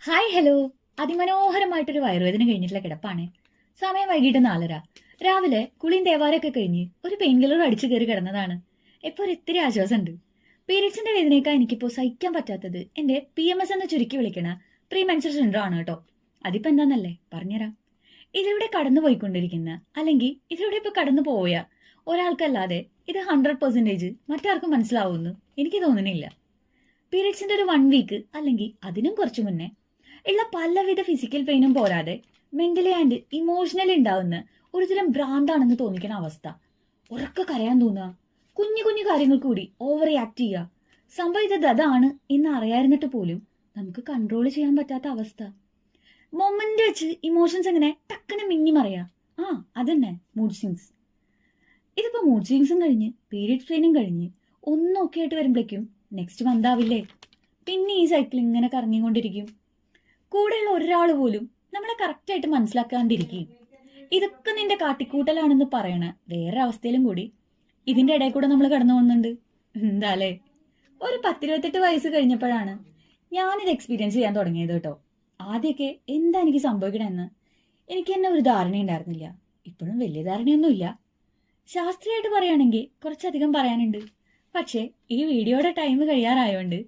Hi hello. അതിമനോഹരമായിട്ടൊരു വയറുവേദന കഴിഞ്ഞിട്ടുള്ള കിടപ്പാണ്. സമയം വൈകിട്ട് 4:30. രാവിലെ കുളിയും തേവാരൊക്കെ കഴിഞ്ഞ് ഒരു പെയിൻ കില്ലർ അടിച്ചു കയറി കിടന്നതാണ്. ഇപ്പോൾ ഒരു ഇത്തിരി ആശ്വാസമുണ്ട്. പീരീഡ്സിന്റെ വേദനയൊക്കെ എനിക്കിപ്പോൾ സഹിക്കാൻ പറ്റാത്തത് എന്റെ PMS എന്ന് ചുരുക്കി വിളിക്കണ പ്രീ മെൻസ്ട്രൽ സിൻഡ്രോം ആണ് കേട്ടോ. അതിപ്പോ എന്താന്നല്ലേ പറഞ്ഞുതരാം. ഇതിലൂടെ കടന്നു പോയിക്കൊണ്ടിരിക്കുന്ന അല്ലെങ്കിൽ ഇതിലൂടെ ഇപ്പൊ കടന്നു പോയ ഒരാൾക്കല്ലാതെ ഇത് 100% മറ്റാർക്കും മനസ്സിലാവുമെന്ന് എനിക്ക് തോന്നുന്നില്ല. പീരീഡ്സിന്റെ ഒരു 1 വീക്ക് അല്ലെങ്കിൽ അതിനും കുറച്ചു മുന്നേ ഉള്ള പലവിധ ഫിസിക്കൽ പെയിനും പോരാതെ മെന്റലി ആൻഡ് ഇമോഷണലി ഉണ്ടാവുന്ന ഒരുതരം ഭ്രാന്താണെന്ന് തോന്നിക്കുന്ന അവസ്ഥ. ഉറക്കെ കരയാൻ തോന്നുക, കുഞ്ഞു കുഞ്ഞു കാര്യങ്ങൾ കൂടി ഓവർ റിയാക്ട് ചെയ്യുക. സംഭവിച്ചത് അതാണ് എന്ന് അറിയായിരുന്നിട്ട് പോലും നമുക്ക് കൺട്രോൾ ചെയ്യാൻ പറ്റാത്ത അവസ്ഥ. മൊമെന്റ് വെച്ച് ഇമോഷൻസ് എങ്ങനെ ടക്കനെ മിന്നി മറിയാ. അതന്നെ മൂഡ് സ്വിങ്സ്. ഇതിപ്പോ മൂഡ് സ്വിങ്സും കഴിഞ്ഞ് പീരീഡ് പെയിനും കഴിഞ്ഞ് ഒന്നും ഒക്കെ ആയിട്ട് വരുമ്പോഴേക്കും നെക്സ്റ്റ് മന്ത് ആവില്ലേ. പിന്നെ ഈ സൈക്കിൾ ഇങ്ങനെ കറങ്ങിക്കൊണ്ടിരിക്കും. കൂടെയുള്ള ഒരാൾ പോലും നമ്മളെ കറക്റ്റായിട്ട് മനസ്സിലാക്കാണ്ടിരിക്കും. ഇതൊക്കെ നിന്റെ കാട്ടിക്കൂട്ടലാണെന്ന് പറയണ വേറെ അവസ്ഥയിലും കൂടി ഇതിന്റെ ഇടയിൽ കൂടെ നമ്മൾ കടന്നു പോകുന്നുണ്ട്. എന്താലേ, ഒരു 10-28 വയസ്സ് കഴിഞ്ഞപ്പോഴാണ് ഞാനിത് എക്സ്പീരിയൻസ് ചെയ്യാൻ തുടങ്ങിയത് കേട്ടോ. ആദ്യമൊക്കെ എന്താ എനിക്ക് സംഭവിക്കണമെന്ന് എനിക്ക് തന്നെ ഒരു ധാരണയുണ്ടായിരുന്നില്ല. ഇപ്പോഴും വലിയ ധാരണയൊന്നുമില്ല. ശാസ്ത്രീയമായിട്ട് പറയുകയാണെങ്കിൽ കുറച്ചധികം പറയാനുണ്ട്. പക്ഷേ ഈ വീഡിയോയുടെ ടൈം കഴിയാറായോണ്ട്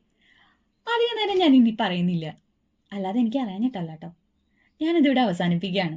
അധികം നേരം ഞാൻ ഇനി പറയുന്നില്ല. അല്ലാതെ എനിക്ക് അറിയാഞ്ഞിട്ടല്ല കേട്ടോ. ഞാനിതിവിടെ അവസാനിപ്പിക്കുകയാണ്.